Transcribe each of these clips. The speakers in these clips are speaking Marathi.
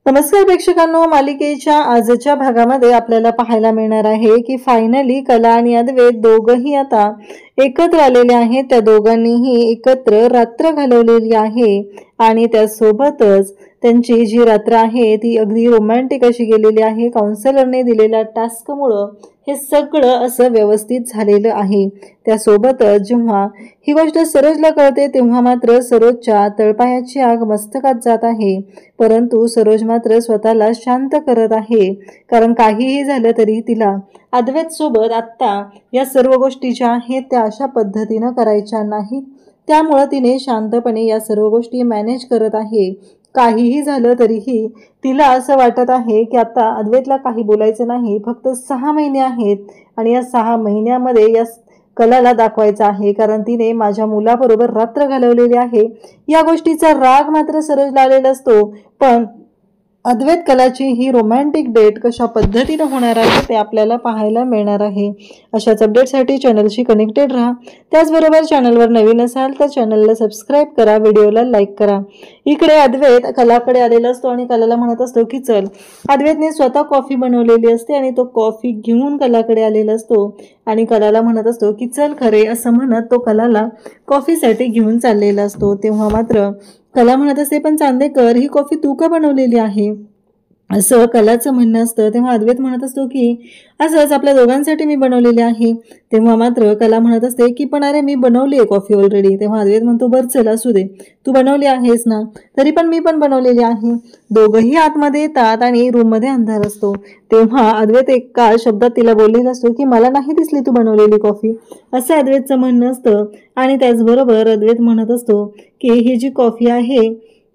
नमस्कार प्रेक्षकांनो, मालिकेच्या आजच्या भागामध्ये आपल्याला पाहायला मिळणार आहे की फायनली कला आणि अद्वैत दोघंही आता एकत्र आलेले आहेत। त्या दोघांनीही एकत्र रात्र घालवलेली आहे आणि त्यासोबतच त्यांची जी रात्र आहे ती अगदी रोमॅन्टिक अशी गेलेली आहे। काउन्सिलरने दिलेल्या टास्कमुळे हे सगळं असं व्यवस्थित झालेलं आहे। त्यासोबतच जेव्हा ही गोष्ट सरोजला कळते तेव्हा मात्र सरोजच्या तळपायाची आग मस्तकात जात आहे, परंतु सरोज मात्र स्वतःला शांत करत आहे, कारण काहीही झालं तरी तिला अद्वैत सोबत आत्ता या सर्व गोष्टी ज्या आहेत त्या अशा पद्धतीने करायच्या नाहीत। त्यामुळे तिने शांतपणे या सर्व गोष्टी मॅनेज करत आहे। काहीही झालं तरीही तिला असं वाटत आहे की आता अद्वैतला काही बोलायचं नाही, फक्त 6 महिने आहेत आणि या 6 महिन्यामध्ये या कलाला दाखवायचं आहे, कारण तिने माझ्या मुलाबरोबर रात्र घालवलेली आहे। या गोष्टीचा राग मात्र सरोजला आलेला असतो, पण अद्वैत कलाची ही रोमॅन्टिक डेट कशा पद्धतीने होणार आहे ते आपल्याला पाहायला मिळणार आहे। अशाच अपडेटसाठी चॅनलशी कनेक्टेड राहा। त्याचबरोबर चॅनलवर नवीन असाल तर चॅनलला सबस्क्राईब करा, व्हिडिओला लाईक करा। इकडे अद्वैत कलाकडे आलेला असतो आणि कलाला म्हणत असतो की चल। अद्वैतने स्वतः कॉफी बनवलेली असते आणि तो कॉफी घेऊन कलाकडे आलेला असतो आणि कलाला म्हणत असतो की चल खरे, असं म्हणत तो कलाला कॉफीसाठी घेऊन चाललेला असतो। तेव्हा मात्र कला म्हणत असते पण चांदेकर, ही कॉफी तू का बनवलेली आहे, असं कलाचं म्हणणं असतं। तेव्हा अद्वैत म्हणत असतो की असंच आपल्या दोघांसाठी मी बनवलेली आहे। तेव्हा मात्र कला म्हणत असते की पण अरे मी बनवली आहे कॉफी ऑलरेडी। तेव्हा अद्वैत म्हणतो बरं चल असू दे, तू बनवली आहेस ना, तरी पण मी पण बनवलेली आहे। दोघंही आतमध्ये येतात आणि रूममध्ये अंधार असतो। तेव्हा अद्वैत एका शब्दात तिला बोललेला असतो की मला नाही दिसली तू बनवलेली कॉफी, असं अद्वैतचं म्हणणं असतं। आणि त्याचबरोबर अद्वैत म्हणत असतो की ही जी कॉफी आहे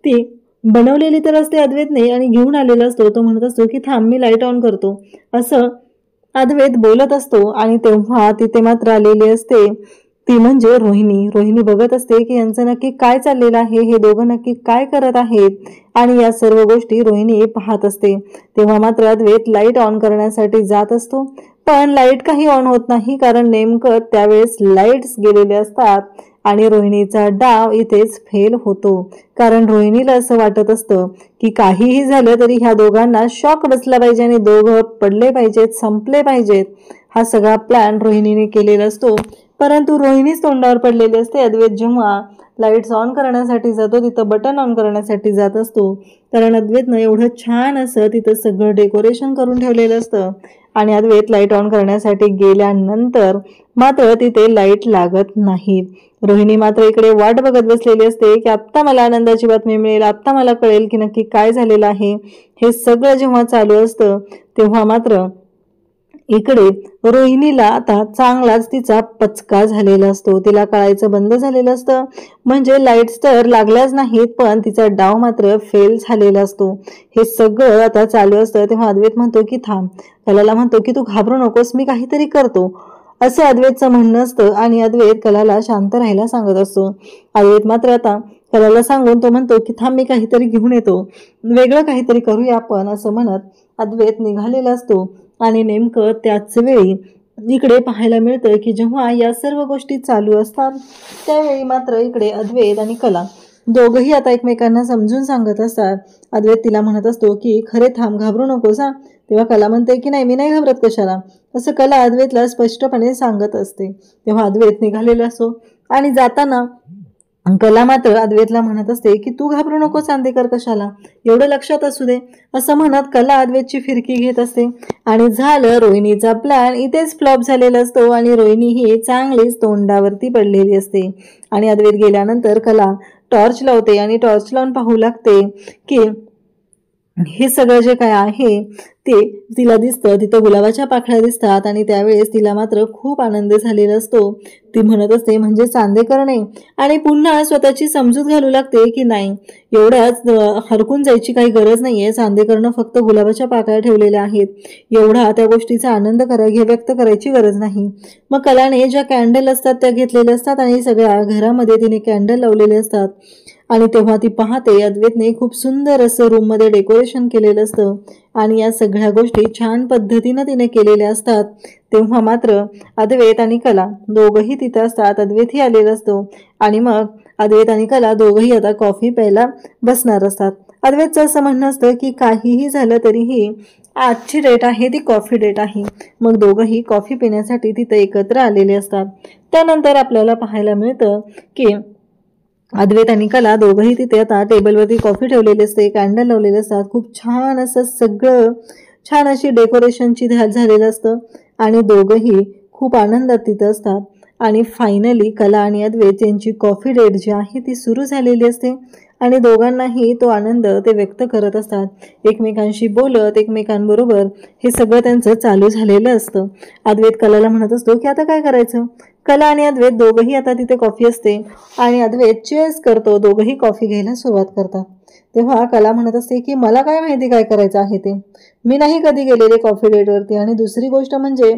ती बनवलेली तर असते अद्वैतने आणि घेऊन आलेला असतो। तो म्हणत असतो की थांब मी लाईट ऑन करतो, असं अद्वैत बोलत असतो। आणि तेव्हा तिथे मात्र आलेली असते ती म्हणजे रोहिणी। रोहिणी बघत असते की यांचं नक्की काय चाललेलं आहे, हे दोघं नक्की काय करत आहेत आणि या सर्व गोष्टी रोहिणी पाहत असते। तेव्हा मात्र अद्वैत लाईट ऑन करण्यासाठी जात असतो, पण लाईट काही ऑन होत नाही, कारण नेमकं त्यावेळेस लाईट्स गेलेले असतात आणि रोहिणीचा डाव इथेच फेल होतो। कारण रोहिणीला असं वाटत असतं की काहीही झालं तरी ह्या दोघांना शॉक बसला पाहिजे आणि दोघं पडले पाहिजेत, संपले पाहिजेत। हा सगळा प्लॅन रोहिणीने केलेला असतो, परंतु रोहिणीच तोंडावर पडलेली असते। अद्वैत जेव्हा लाईट्स ऑन करण्यासाठी जातो तिथं बटन ऑन करण्यासाठी जात असतो, कारण अद्वैतनं एवढं छान असं तिथं सगळं डेकोरेशन करून ठेवलेलं असतं आणि अद्वैत लाईट ऑन करण्यासाठी गेल्यानंतर मात्र तिथे लाईट लागत नाही। रोहिणी मात्र इकडे वाट बघत बसलेली असते की आत्ता मला आनंदाची बातमी मिळेल, आत्ता मला कळेल की नक्की काय झालेलं आहे। हे सगळं जेव्हा चालू असतं तेव्हा मात्र इकडे रोहिणीला आता चांगलाच तिचा पचका झालेला असतो। तिला कळायचं बंद झालेलं असतं, म्हणजे लाईट्स तर लागल्याच नाहीत पण तिचा डाव मात्र फेल झालेला असतो। हे सगळं आता चालू असतं तेव्हा अद्वैत म्हणतो की थांब। कलाला म्हणतो की तू घाबरू नकोस, मी काहीतरी करतो, असं अद्वैतचं म्हणणं असतं आणि अद्वैत कलाला शांत राहायला सांगत असतो। अद्वैत मात्र आता कलाला सांगून तो म्हणतो की थांब, मी काहीतरी घेऊन येतो, वेगळं काहीतरी करूया आपण, असं म्हणत अद्वैत निघालेला असतो। आणि नेमकं त्याच वेळी इकडे पाहायला मिळतं की जेव्हा या सर्व गोष्टी चालू असतात त्यावेळी मात्र इकडे अद्वैत आणि कला दोघंही आता एकमेकांना समजून सांगत असतात। अद्वैत तिला म्हणत असतो की खरे थांब, घाबरू नकोस हा। तेव्हा कला म्हणते की नाही, मी नाही घाबरत कशाला, असं कला अद्वैतला स्पष्टपणे सांगत असते। तेव्हा अद्वैत निघालेला असो आणि जाताना कला मात्र अद्वैतला म्हणत असते की तू घाबरू नको चांदेकर, कशाला, एवढं लक्षात असू दे, असं म्हणत कला अद्वैतची फिरकी घेत असते। आणि झालं, रोहिणीचा प्लॅन इथेच फ्लॉप झालेला असतो आणि रोहिणी ही चांगलीच तोंडावरती पडलेली असते। आणि अद्वैत गेल्यानंतर कला टॉर्च लावते आणि टॉर्च लावून पाहू लागते की हे सगळं जे काय आहे ते तिला दिसतं, तिथं गुलाबाच्या पाकळ्या दिसतात आणि त्यावेळेस तिला मात्र खूप आनंद झालेला असतो। ती म्हणत असते म्हणजे चांदेकर नाही, आणि पुन्हा स्वतःची समजूत घालू लागते की नाही, एवढ्याच हरकून जायची काही गरज नाहीये, चांदेकरनं फक्त गुलाबाच्या पाकळ्या ठेवलेल्या आहेत, एवढा त्या गोष्टीचा आनंद व्यक्त करायची गरज नाही। मग कलाने ज्या कॅन्डल असतात त्या घेतलेल्या असतात आणि सगळ्या घरामध्ये तिने कॅन्डल लावलेले असतात आणि तेव्हा ती पाहते अद्वैतने खूप सुंदर असं रूममध्ये डेकोरेशन केलेलं असतं आणि या सगळ्या गोष्टी छान पद्धतीने तिने केलेल्या असतात। तेव्हा मात्र अद्वैत आणि कला दोघंही तिथे असतात, अद्वैतही आलेला असतो आणि मग अद्वैत आणि कला दोघंही आता कॉफी प्यायला बसणार असतात। अद्वैतचं असं म्हणणं असतं की काहीही झालं तरीही आजची डेट आहे ती कॉफी डेट आहे. मग दोघंही कॉफी पिण्यासाठी तिथे एकत्र आलेले असतात. त्यानंतर आपल्याला पाहायला मिळतं की अद्वैत आणि कला दोघंही तिथे आता टेबलवरती कॉफी ठेवलेली असते, कॅन्डल लावलेले असतात. खूप छान असं सगळं छान अशी डेकोरेशनची झालेलं असतं आणि दोघंही खूप आनंदात तिथं असतात. आणि फायनली कला आणि अद्वैत यांची कॉफी डेट जी आहे ती सुरू झालेली असते आणि दोघांनाही तो आनंद ते व्यक्त करत असतात. एकमेकांशी बोलत एकमेकांबरोबर हे सगळं त्यांचं चालू झालेलं असतं. अद्वैत कलाला म्हणत असतो की आता काय करायचं. कला आणि अद्वैत दोघंही आता तिथे कॉफी असते आणि अद्वैत चेअर्स करतो. दोघंही कॉफी घ्यायला सुरुवात करतात. तेव्हा कला म्हणत असते की मला काय माहिती काय करायचं आहे ते, मी नाही कधी गेलेले कॉफी डेटवरती आणि दुसरी गोष्ट म्हणजे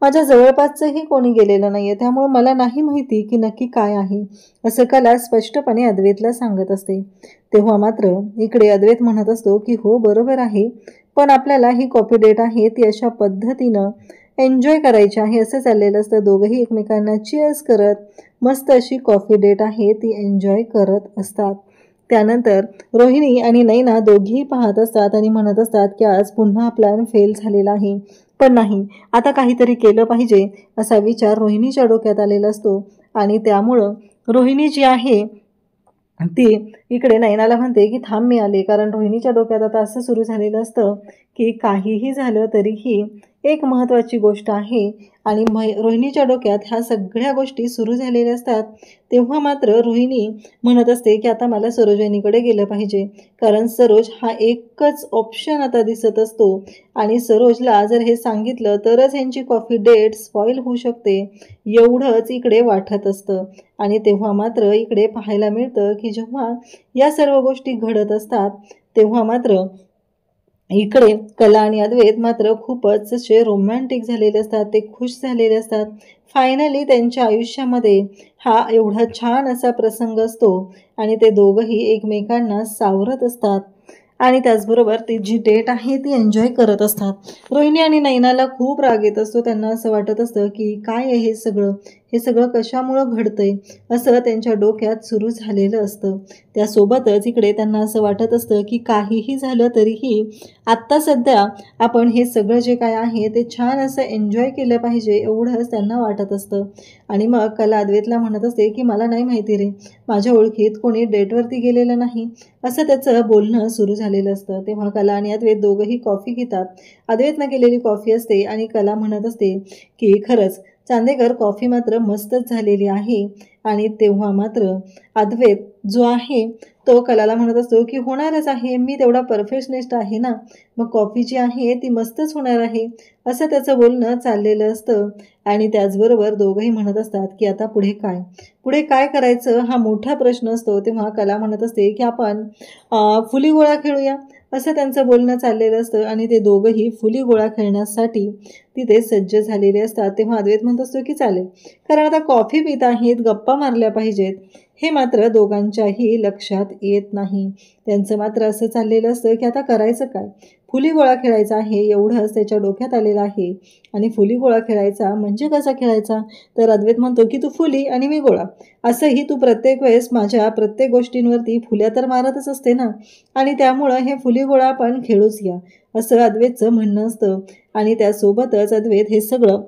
माझ्या जवळपासचंही कोणी गेलेलं नाहीये, त्यामुळे मला नाही माहिती की नक्की काय आहे, असं कला स्पष्टपणे अद्वैतला सांगत असते. तेव्हा मात्र इकडे अद्वैत म्हणत असतो की हो बरोबर आहे, पण आपल्याला ही कॉफी डेट आहे ती अशा पद्धतीनं एन्जॉय करायची आहे असं चाललेलं असतं. दोघंही एकमेकांना चीअर्स करत मस्त अशी कॉफी डेट आहे ती एन्जॉय करत असतात. त्यानंतर रोहिणी आणि नैना दोघीही पाहत असतात आणि म्हणत असतात की आज पुन्हा प्लॅन फेल झालेला आहे, पण नाही आता काहीतरी केलं पाहिजे असा विचार रोहिणीच्या डोक्यात आलेला असतो. आणि त्यामुळं रोहिणी जी आहे ती इकडे नयनाला म्हणते की थांब मी आले, कारण रोहिणीच्या डोक्यात आता असं सुरू झालेलं असतं की काहीही झालं तरीही एक महत्त्वाची गोष्ट आहे आणि रोहिणीच्या डोक्यात ह्या सगळ्या गोष्टी सुरू झालेल्या असतात. तेव्हा मात्र रोहिणी म्हणत असते की आता मला सरोजनीकडे गेलं पाहिजे, कारण सरोज हा एकच ऑप्शन आता दिसत असतो आणि सरोजला जर हे सांगितलं तरच ह्यांची कॉफी डेट स्पॉईल होऊ शकते एवढंच इकडे वाटत असतं. आणि तेव्हा मात्र इकडे पाहायला मिळतं की जेव्हा या सर्व गोष्टी घडत असतात तेव्हा मात्र इकडे कला आणि अद्वैत मात्र खूपच असे रोमॅन्टिक झालेले असतात, ते खुश झालेले असतात. फायनली त्यांच्या आयुष्यामध्ये हा एवढा छान असा प्रसंग असतो आणि ते दोघंही एकमेकांना सावरत असतात आणि त्याचबरोबर ती जी डेट आहे ती एन्जॉय करत असतात. रोहिणी आणि नैनाला खूप राग येत असतो. त्यांना असं वाटत असतं की काय आहे हे सगळं कशामुळं घडतंय असं त्यांच्या डोक्यात सुरू झालेलं असतं. त्यासोबतच इकडे त्यांना असं वाटत असतं की काहीही झालं तरीही आत्ता सध्या आपण हे सगळं जे काय आहे ते छान असं एन्जॉय केलं पाहिजे एवढंच त्यांना वाटत असतं. आणि मग कला अद्वैतला म्हणत असते की मला नाही माहिती रे, माझ्या ओळखीत कोणी डेटवरती गेलेलं नाही, असं त्याचं बोलणं सुरू झालेलं असतं. तेव्हा कला आणि अद्वैत दोघंही कॉफी घेतात. अद्वैतनं केलेली कॉफी असते आणि कला म्हणत असते की खरंच चांदेकर कॉफी मात्र मस्तच झालेली आहे. आणि तेव्हा मात्र अद्वैत जो आहे तो कलाला म्हणत असतो की होणारच आहे, मी तेवढा परफेक्शनिस्ट आहे ना, मग कॉफी जी आहे ती मस्तच होणार आहे, असं त्याचं बोलणं चाललेलं असतं. आणि त्याचबरोबर दोघंही म्हणत असतात की आता पुढे काय करायचं हा मोठा प्रश्न असतो. तेव्हा कला म्हणत असते की आपण फुली गोळा खेळूया, असं त्यांचं बोलणं चाललेलं असतं आणि ते दोघंही फुली गोळा खेळण्यासाठी तिथे सज्ज झालेले असतात. तेव्हा अद्वैत म्हणत असतो की चालेल, कारण आता कॉफी पित आहेत, गप्पा मारल्या पाहिजेत, हे मात्र दोघांच्याही लक्षात येत नाही. त्यांचं मात्र असं चाललेलं असतं की आता करायचं काय, फुली गोळा खेळायचा आहे एवढंच त्याच्या डोक्यात आलेलं आहे. आणि फुली गोळा खेळायचा म्हणजे कसा खेळायचा, तर अद्वैत म्हणतो की तू फुली आणि मी गोळा, असंही तू प्रत्येक वेळेस माझ्या प्रत्येक गोष्टींवरती फुल्या तर मारतच असते ना, आणि त्यामुळं हे फुली गोळा आपण खेळूच या, असं अद्वैतचं म्हणणं असतं. आणि त्यासोबतच अद्वैत हे सगळं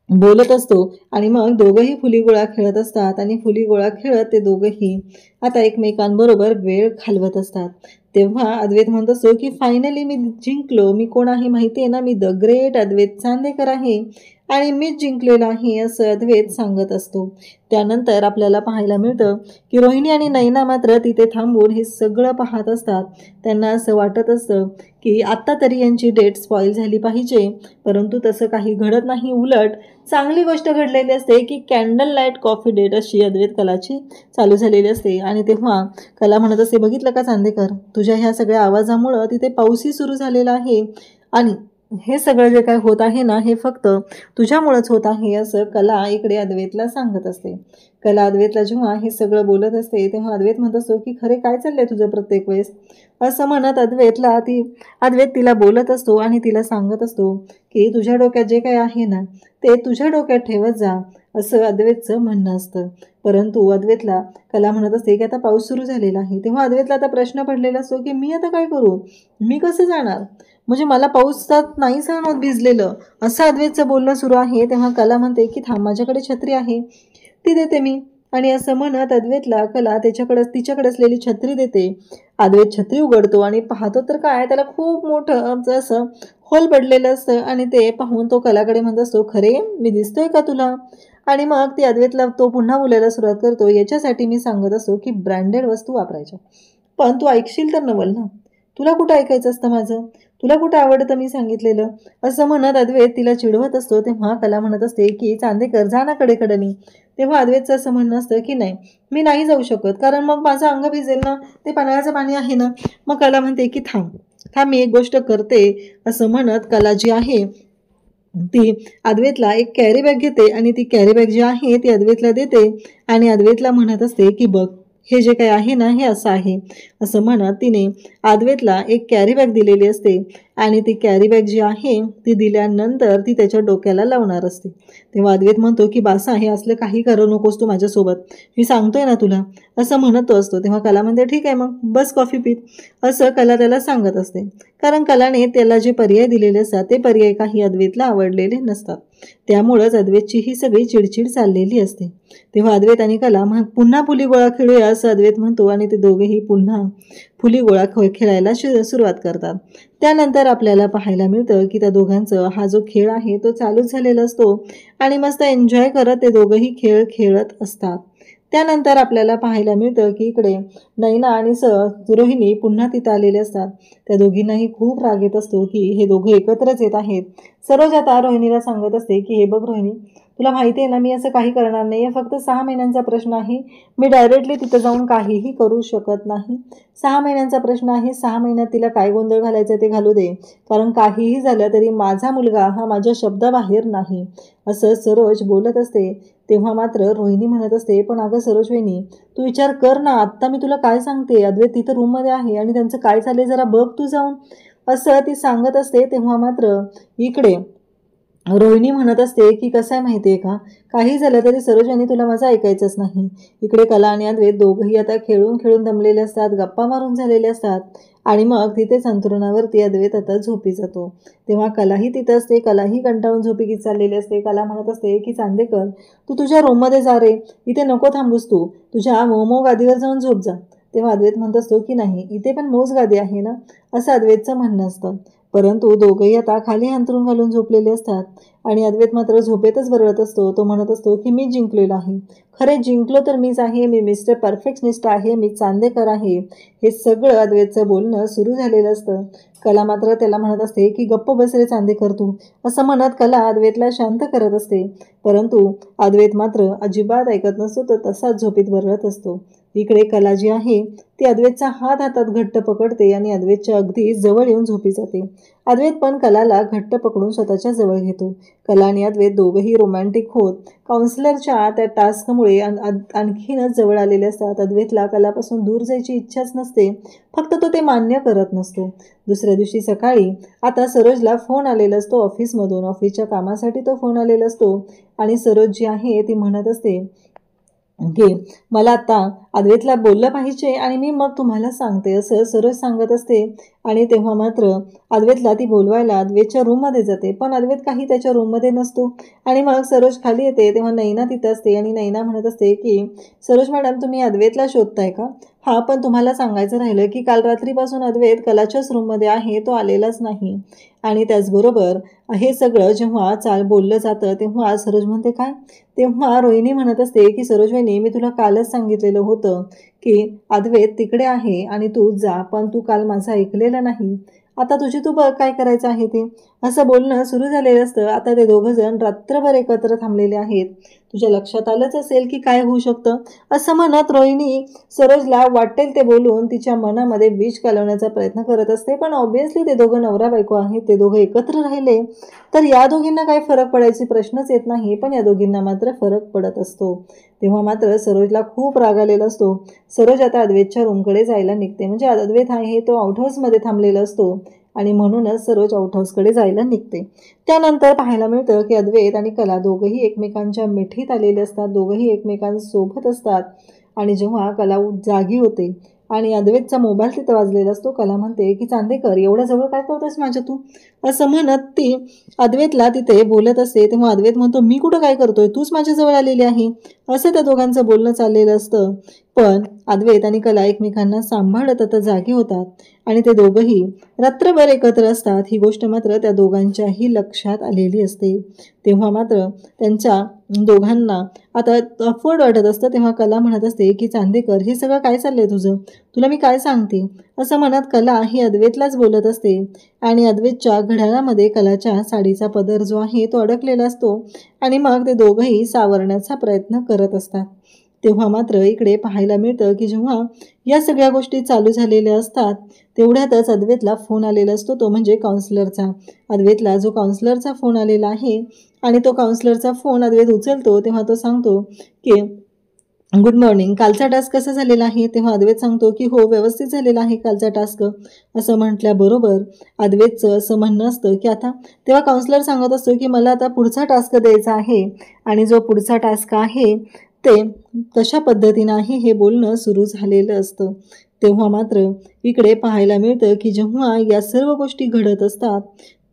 बोलत असतो आणि मग दोघंही फुली गोळा खेळत असतात आणि फुली गोळा खेळत ते दोघंही आता एकमेकांबरोबर वेळ घालवत असतात. तेव्हा अद्वैत म्हणत असतो की फायनली मी जिंकलो, मी कोण आहे माहिती आहे ना, मी द ग्रेट अद्वैत चांदेकर आहे आणि मीच जिंकलेला आहे, असं अद्वैत सांगत असतो. त्यानंतर आपल्याला पाहायला मिळतं की रोहिणी आणि नैना मात्र तिथे थांबून हे सगळं पाहत असतात. त्यांना असं वाटत असतं की आत्ता तरी यांची डेट स्पॉईल झाली पाहिजे, परंतु तसं काही घडत नाही. उलट चांगली गोष्ट घडलेली असते की कॅन्डल लाईट कॉफी डेट अशी अद्वैत कलाची चालू झालेली असते. आणि तेव्हा कला म्हणत असते बघितलं का चांदेकर, तुझ्या ह्या सगळ्या आवाजामुळं तिथे पाऊसही सुरू झालेला आहे आणि हे सगळं जे काय होत आहे ना हे फक्त तुझ्यामुळंच होत आहे, असं कला इकडे अद्वैतला सांगत असते. कला अद्वैतला जेव्हा हे सगळं बोलत असते तेव्हा अद्वैत म्हणत असतो की खरे काय चाललंय तुझं प्रत्येक वेळेस, असं म्हणत अद्वैत तिला बोलत असतो आणि तिला सांगत असतो की तुझ्या डोक्यात जे काही आहे ना ते तुझ्या डोक्यात ठेवत जा असं अद्वैतचं म्हणणं असतं. परंतु अद्वैतला कला म्हणत असते की आता पाऊस सुरू झालेला आहे. तेव्हा अद्वैतला आता प्रश्न पडलेला असतो की मी आता काय करू, मी कसं जाणार, म्हणजे मला पाऊसात नाही सहन होत भिजलेलं, असं अद्वैतचं बोलणं सुरू आहे. तेव्हा कला म्हणते की थांब, माझ्याकडे छत्री आहे, ती देते मी. आणि असं म्हणत अद्वैतला कला तिच्याकडे असलेली छत्री देते. अद्वैत छत्री उघडतो आणि पाहतो तर काय, त्याला खूप मोठं असं होल पडलेलं असतं. आणि ते पाहून तो कलाकडे म्हणत असतो, खरे मी दिसतोय का तुला. आणि मग ती अद्वैतला तो पुन्हा बोलायला सुरुवात करतो, याच्यासाठी मी सांगत असतो की ब्रँडेड वस्तू वापरायच्या, पण तू ऐकशील तर नवल ना, तुला कुठं ऐकायचं असतं माझं, तुला कुठं आवडतं मी सांगितलेलं. असं म्हणत अद्वैत तिला चिडवत असतो. तेव्हा कला म्हणत असते की चांदेकर जा ना कडेकडनी. तेव्हा अद्वैतचं असं म्हणणं असतं की नाही, मी नाही जाऊ शकत, कारण मग माझं अंग भिजेल ना, ते पन्हाळ्याचं पाणी आहे ना. मग कला म्हणते की थांब थांब, मी एक गोष्ट करते. असं म्हणत कला जी आहे ती अद्वैतला एक कॅरी बॅग घेते आणि ती कॅरी बॅग जी आहे ती अद्वैतला देते. आणि अद्वैतला म्हणत असते की बघ, हे जे काही आहे ना हे असं आहे. असं म्हणत तिने अद्वैतला एक कॅरी बॅग दिलेली असते. आणि ती कॅरी बॅग जी आहे ती दिल्यानंतर ती त्याच्या डोक्याला लावणार असते. तेव्हा अद्वैत म्हणतो की बासा, हे असलं काही करू नकोस तू माझ्यासोबत, मी सांगतोय ना तुला, असं म्हणत असतो. तेव्हा कला म्हणते ठीक आहे, मग बस कॉफी पीत, असं कला त्याला सांगत असते. कारण कलाने त्याला जे पर्याय दिलेले असतात ते पर्याय काही अद्वैतला आवडलेले नसतात. त्यामुळंच अद्वैतची ही सगळी चिडचिड चाललेली असते. तेव्हा अद्वैत आणि कला मग पुन्हा फुली गोळा खेळूया असं अद्वैत म्हणतो. आणि ते दोघेही पुन्हा फुली गोळा खेळायला सुरुवात करतात. त्यानंतर आपल्याला पाहायला मिळतं की त्या दोघांचं हा जो खेळ आहे तो चालूच झालेला असतो. आणि मस्त एन्जॉय करत ते दोघंही खेळ खेळत असतात. त्यानंतर आपल्याला पाहायला मिळतं की इकडे नैना आणि रोहिणी पुन्हा तिथं आलेले असतात. त्या दोघींनाही खूप राग येत असतो की हे दोघे एकत्रच येत आहेत. सरोज आता रोहिणीला सांगत असते की हे बघ रोहिणी, तुला माहिती आहे ना, मी असं काही करणार नाही, फक्त 6 महिन्यांचा प्रश्न आहे, मी डायरेक्टली तिथं जाऊन काहीही करू शकत नाही. 6 महिन्यांचा प्रश्न आहे, 6 महिन्यात तिला काय गोंधळ घालायचा ते घालू दे, कारण काहीही झालं तरी माझा मुलगा हा माझ्या शब्दाबाहेर नाही, असं सरोज बोलत असते. तेव्हा मात्र रोहिणी म्हणत असते, पण अगं सरोज वहिनी, तू विचार कर ना, आत्ता मी तुला काय सांगते, अद्वैत तिथं रूममध्ये आहे आणि त्यांचं काय चाललंय जरा बघ तू जाऊन, असं ती सांगत असते. तेव्हा मात्र इकडे रोहिणी म्हणत असते की कसं आहे माहिती आहे का, काही झालं तरी सरोजनी तुला माझं ऐकायचंच नाही. इकडे कला आणि अद्वैत दोघंही आता खेळून खेळून दमलेले असतात, गप्पा मारून झालेले असतात. आणि मग तिथे अंथरुणावरती अद्वैत आता झोपी जातो. तेव्हा कलाही तिथं असते, कलाही कंटाळून झोपी चाललेली असते. कला म्हणत असते की चांदेकर, तू तुझ्या रूममध्ये जा रे, इथे नको थांबूस, तू तुझ्या मोमो गादीवर जाऊन झोप जा. तेव्हा अद्वैत म्हणत असतो की नाही, इथे पण मोज गादी आहे ना, असं अद्वैतचं म्हणणं असतं. परंतु दोघंही आता खाली अंथरूण घालून झोपलेले असतात. आणि अद्वैत मात्र झोपेतच बरळत असतो. तो म्हणत असतो की मी जिंकलेलो आहे, खरे जिंकलो तर मीच आहे, मी मिस्टर परफेक्शनिस्ट आहे, मी चांदेकर आहे. हे सगळं अद्वैतचं बोलणं सुरू झालेलं असतं. कला मात्र त्याला म्हणत असते की गप्प बस रे चांदेकर तू, असं म्हणत कला अद्वैतला शांत करत असते. परंतु अद्वैत मात्र अजिबात ऐकत नसतो, तर तसाच झोपेत बरळत असतो. इकडे कला जी आहे ती अद्वैतचा हात हातात घट्ट पकडते आणि अद्वैतच्या अगदी जवळ येऊन झोपी जाते. अद्वैत पण कलाला घट्ट पकडून स्वतःच्या जवळ घेतो. कला आणि अद्वैत दोघंही रोमॅन्टिक होत काउन्सिलरच्या त्या टास्कमुळे आणखीनच जवळ आलेले असतात. अद्वैतला कलापासून दूर जायची इच्छाच नसते, फक्त तो ते मान्य करत नसतो. दुसऱ्या दिवशी सकाळी आता सरोजला फोन आलेला असतो ऑफिसमधून, ऑफिसच्या कामासाठी तो फोन आलेला असतो. आणि सरोज जी आहे ती म्हणत असते की मला आता अद्वैतला बोललं पाहिजे आणि मी मग तुम्हाला सांगते, असं सरोज सांगत असते. आणि तेव्हा मात्र अद्वैतला ती बोलवायला अद्वैतच्या रूममध्ये जाते, पण अद्वैत काही त्याच्या रूममध्ये नसतो. आणि मग सरोज खाली येते. तेव्हा नैना तिथं असते आणि नैना म्हणत असते की सरोज मॅडम, तुम्ही अद्वैतला शोधताय का. हां, पण तुम्हाला सांगायचं राहिलं की काल रात्रीपासून अद्वैत कलाच्याच रूममध्ये आहे, तो आलेलाच नाही. आणि त्याचबरोबर हे सगळं जेव्हा बोललं जातं तेव्हा सरोज म्हणते काय. तेव्हा रोहिणी म्हणत असते की सरोज वहिनी, मी तुला कालच सांगितलेलं होतं की अद्वैत तिकडे आहे आणि तू जा, पण तू काल माझं ऐकलेलं नाही. आता तुझी तू बघ काय करायचं आहे ते, असं बोलणं सुरू झालेलं असतं. आता ते दोघं जण रात्रभर एकत्र थांबलेले आहेत. तुझ्या लक्षात आलंच असेल की काय होऊ शकतं, असं म्हणत रोहिणी सरोजला वाटेल ते बोलून तिच्या मनामध्ये विष घालवण्याचा प्रयत्न करत असते. पण ऑब्व्हियसली ते दोघं नवरा बायको आहेत, ते दोघं एकत्र राहिले तर या दोघींना काय फरक पडायची प्रश्नच येत नाही, पण या दोघींना मात्र फरक पडत असतो. तेव्हा मात्र सरोजला खूप राग आलेला असतो. सरोज आता अद्वैतच्या रूमकडे जायला निघते, म्हणजे अद्वैत आहे तो आउट हाऊसमध्ये थांबलेला असतो. आणि म्हणूनच सरोज आउट हाऊसकडे जायला निघते. त्यानंतर पाहायला मिळतं की अद्वैत आणि कला दोघंही एकमेकांच्या मिठीत आलेले असतात, दोघंही एकमेकांसोबत असतात. आणि जेव्हा कला जागी होते आणि अद्वैतचा मोबाईल तिथं वाजलेला असतो, कला म्हणते की चांदेकर एवढ्या जवळ काय करतोस माझ्या तू, असं म्हणत ती अद्वैतला तिथे बोलत असते. तेव्हा अद्वैत म्हणतो मी कुठं काय करतोय, तूच माझ्याजवळ आलेली आहे, असं त्या दोघांचं बोलणं चाललेलं असतं. पण अद्वैत आणि कला एकमेकांना सांभाळत आता जागी होतात आणि ते दोघंही रात्रभर एकत्र असतात. ही गोष्ट मात्र त्या दोघांच्याही लक्षात आलेली असते. तेव्हा मात्र त्यांच्या दोघांना आता अफवर्ड वाटत असतं. तेव्हा कला म्हणत असते की चांदेकर हे सगळं काय चाललंय तुझं, तुला मी काय सांगते, असं म्हणत कला ही अद्वैतलाच बोलत असते. आणि अद्वैतच्या घड्याळामध्ये कलाच्या साडीचा पदर जो आहे तो अडकलेला असतो आणि मग ते दोघंही सावरण्याचा प्रयत्न करत असतात. तेव्हा मात्र इकडे पाहायला मिळतं की जेव्हा या सगळ्या गोष्टी चालू झालेल्या असतात तेवढ्यातच अद्वैतला फोन आलेला असतो, तो म्हणजे काउन्सिलरचा. अद्वैतला जो काउन्सिलरचा फोन आलेला आहे आणि तो काउन्सिलरचा फोन अद्वैत उचलतो तेव्हा तो सांगतो की गुड मॉर्निंग, कालचा टास्क कसा झालेला आहे. तेव्हा अद्वैत सांगतो की हो व्यवस्थित झालेला आहे कालचा टास्क. असं म्हटल्याबरोबर अद्वैतचं असं म्हणणं असतं की आता तेव्हा काउन्सिलर सांगत असतो की मला आता पुढचा टास्क द्यायचा आहे आणि जो पुढचा टास्क आहे ते तशा पद्धतीनं हे बोलणं सुरू झालेलं असतं. तेव्हा मात्र इकडे पाहायला मिळतं की जेव्हा या सर्व गोष्टी घडत असतात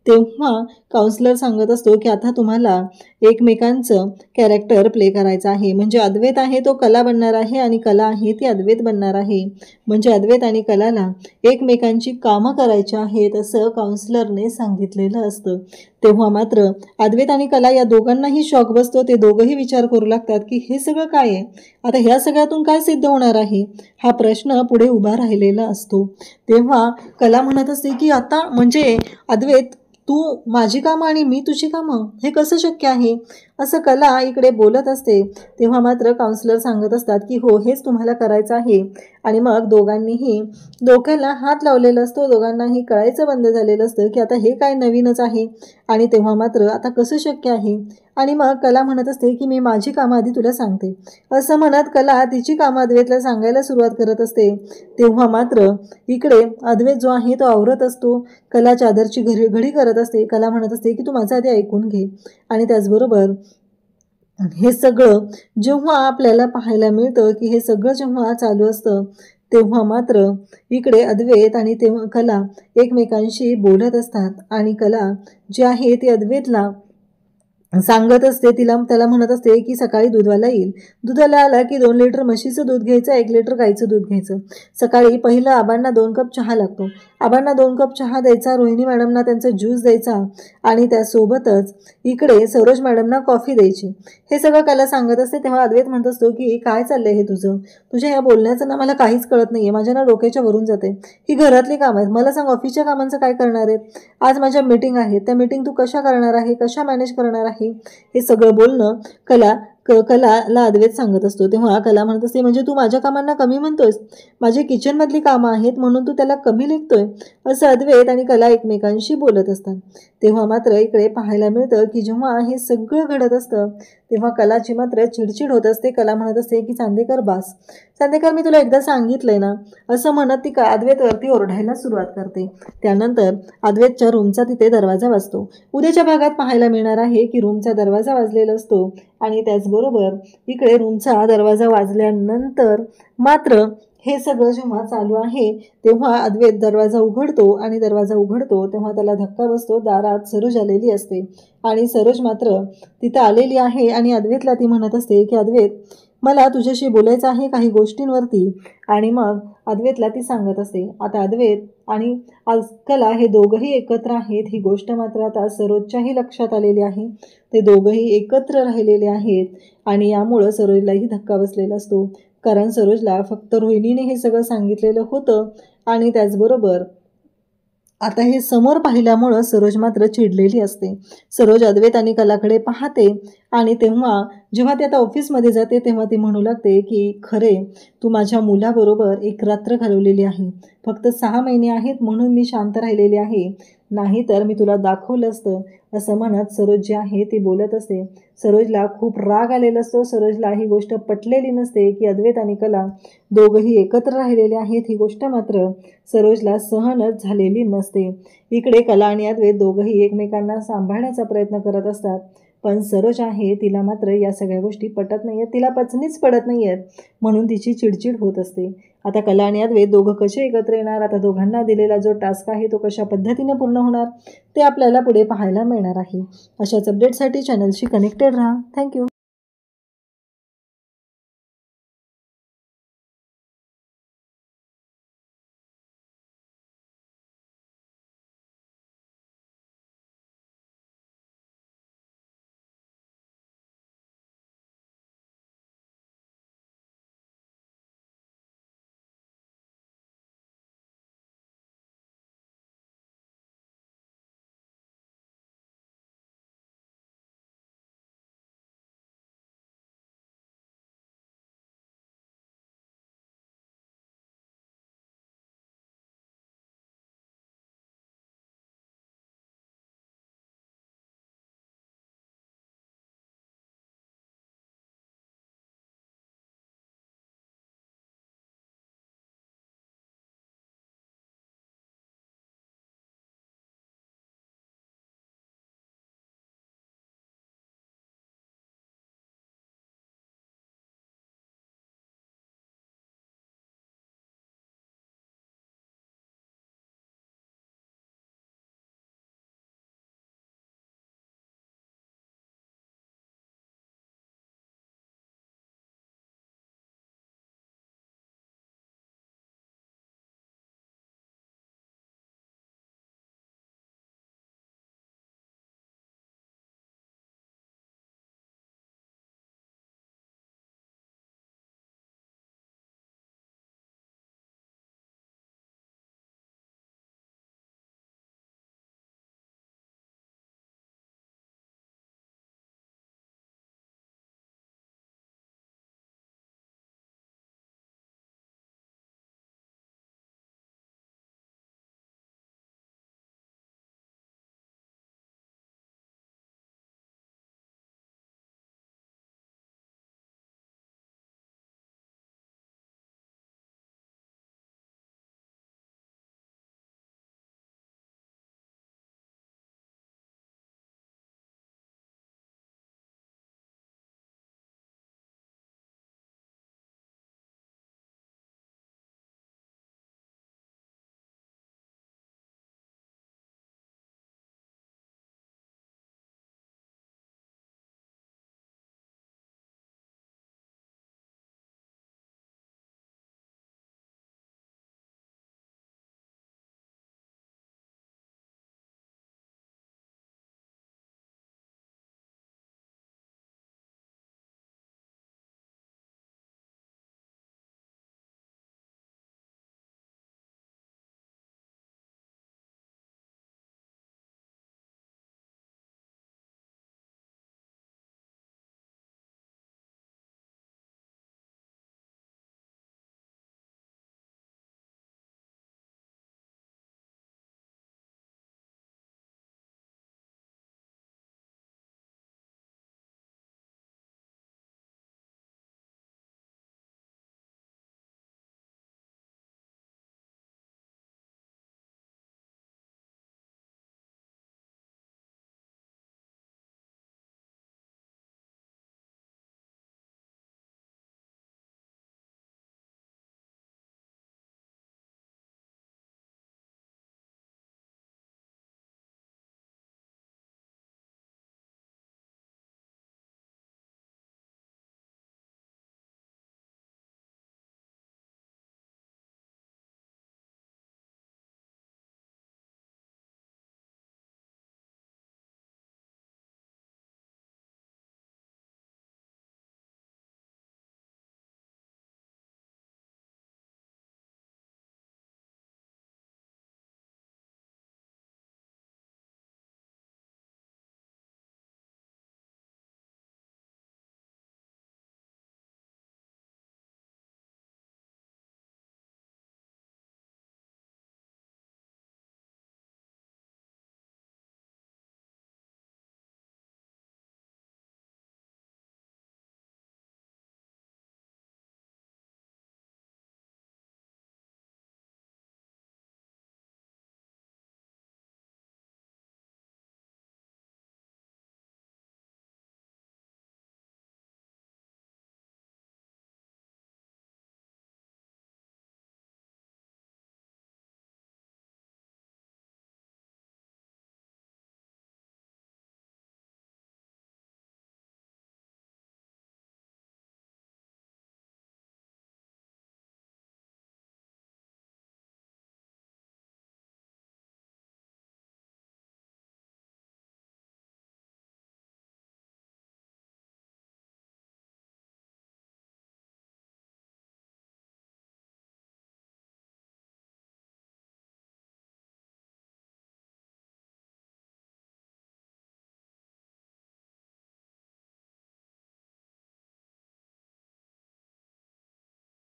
तेव्हा काउन्सिलर सांगत असतो की आता तुम्हाला एकमेकांचं कॅरेक्टर प्ले करायचं आहे. म्हणजे अद्वैत आहे तो कला बनणार आहे आणि कला आहे ती अद्वैत बनणार आहे. म्हणजे अद्वैत आणि कलाला एकमेकांची कामं करायची आहेत असं काउन्सिलरने सांगितलेलं असतं. तेव्हा मात्र अद्वैत आणि कला या दोघांनाही शॉक बसतो. ते दोघंही विचार करू लागतात की हे सगळं काय आहे, आता ह्या सगळ्यातून काय सिद्ध होणार आहे, हा प्रश्न पुढे उभा राहिलेला असतो. तेव्हा कला म्हणत असते की आता म्हणजे अद्वैत तू माझी कामं आणि मी तुझी कामं, हे कसं शक्य आहे, असं कला इकडे बोलत असते. तेव्हा मात्र काउन्सिलर सांगत असतात की हो हेच तुम्हाला करायचं आहे. आणि मग दोघांनीही डोक्याला हात लावलेला असतो, दोघांनाही कळायचं बंद झालेलं असतं की आता हे काय नवीनच आहे आणि तेव्हा मात्र आता कसं शक्य आहे. आणि मग कला म्हणत असते की मी माझी कामं आधी तुला सांगते, असं म्हणत कला तिची कामं अद्वैतला सांगायला सुरुवात करत असते. तेव्हा मात्र इकडे अद्वैत जो आहे तो आवरत असतो, कला चादरची घडी करत असते. कला म्हणत असते की तू माझं आधी ऐकून घे. आणि त्याचबरोबर हे सगळं जेव्हा आपल्याला पाहायला मिळतं की हे सगळं जेव्हा चालू असतं तेव्हा मात्र इकडे अद्वैत आणि तेव्हा कला एकमेकांशी बोलत असतात. आणि कला जी आहे ती अद्वैतला सांगत असते, त्याला म्हणत असते की सकाळी दूधवाला येईल, दुधाला आला की 2 लिटर म्हशीचं दूध घ्यायचं, 1 लिटर गाईचं दूध घ्यायचं. सकाळी पहिलं आबांना 2 कप चहा लागतो, आबांना 2 कप चहा द्यायचा, रोहिणी मॅडमना त्यांचा ज्यूस द्यायचा आणि त्यासोबतच इकडे सरोज मॅडमना कॉफी द्यायची. हे सगळं कला सांगत असते. तेव्हा अद्वैत म्हणत असतो की काय चाललंय हे तुझं, तुझ्या या बोलण्याचं ना मला काहीच कळत नाहीये, माझ्या ना डोक्याच्या वरून जाते. ही घरातली कामं आहेत, मला सांग ऑफिसच्या कामांचं काय करणार आहेत, आज माझ्या मीटिंग आहेत, त्या मीटिंग तू कशा करणार आहे, कशा मॅनेज करणार आहे, हे सगळं बोलणं कलाला अद्वैत सांगत असतो. तेव्हा कला म्हणत असते म्हणजे तू माझ्या कामांना कमी म्हणतोयस, माझी किचनमधली कामं आहेत म्हणून तू त्याला कमी लेखतोय, असं अद्वैत आणि कला एकमेकांशी बोलत असतात. तेव्हा मात्र इकडे पाहायला मिळतं की जेव्हा हे सगळं घडत असतं तेव्हा कलाची मात्र चिडचिड होत असते. कला म्हणत असते की चांदेकर बास, चांदेकर मी तुला एकदा सांगितलंय ना, असं म्हणत ती अद्वैतवरती ओरडायला सुरुवात करते. त्यानंतर अद्वैतच्या रूमचा तिथे दरवाजा वाजतो. उद्याच्या भागात पाहायला मिळणार आहे की रूमचा दरवाजा वाजलेला असतो आणि त्याचबरोबर इकडे रूमचा दरवाजा वाजल्यानंतर मात्र हे सगळं जेव्हा चालू आहे तेव्हा अद्वैत दरवाजा उघडतो आणि दरवाजा उघडतो तेव्हा त्याला धक्का बसतो. दारात सरोज आलेली असते आणि सरोज मात्र तिथं आलेली आहे आणि अद्वैतला ती म्हणत असते की अद्वैत मला तुझ्याशी बोलायचं आहे काही गोष्टींवरती. आणि मग अद्वैतला ती सांगत असते. आता अद्वैत आणि कला हे दोघंही एकत्र आहेत, ही गोष्ट मात्र आता सरोजच्याही लक्षात आलेली आहे. ते दोघंही एकत्र राहिलेले आहेत आणि यामुळं सरोजलाही धक्का बसलेला असतो, कारण सरोजला फक्त रोहिणीने हे सगळं सांगितलेलं होतं आणि त्याचबरोबर आता हे समोर पाहिल्यामुळं सरोज मात्र चिडलेली असते. सरोज अद्वैत आणि कलाकडे पाहते आणि तेव्हा जेव्हा ती आता ऑफिसमध्ये जाते तेव्हा ती म्हणू लागते की खरे तू माझ्या मुलाबरोबर एक रात्र घालवलेली आहे, फक्त 6 महिने आहेत म्हणून मी शांत राहिलेली आहे, नाहीतर मी तुला दाखवलं असतं, असं म्हणत सरोज जी आहे ती बोलत असते. सरोजला खूप राग आलेला असतो. सरोजला ही गोष्ट पटलेली नसते की अद्वैत आणि कला दोघंही एकत्र राहिलेले आहेत. ही गोष्ट मात्र सरोजला सहनच झालेली नसते. इकडे कला आणि अद्वैत दोघंही एकमेकांना सांभाळण्याचा प्रयत्न करत असतात, पण सरोज आहे तिला मात्र या सगळ्या गोष्टी पटत नाही आहेत, तिला पचनीच पडत नाही आहेत, म्हणून तिची चिडचिड होत असते. आता कला आणि अद्वैत दोघं कसे एकत्र येणार, आता दोघांना दिलेला जो टास्क आहे तो कशा पद्धतीने पूर्ण होणार ते आपल्याला पुढे पाहायला मिळणार आहे. अशाच अपडेटसाठी चॅनलशी कनेक्टेड राहा. थँक्यू.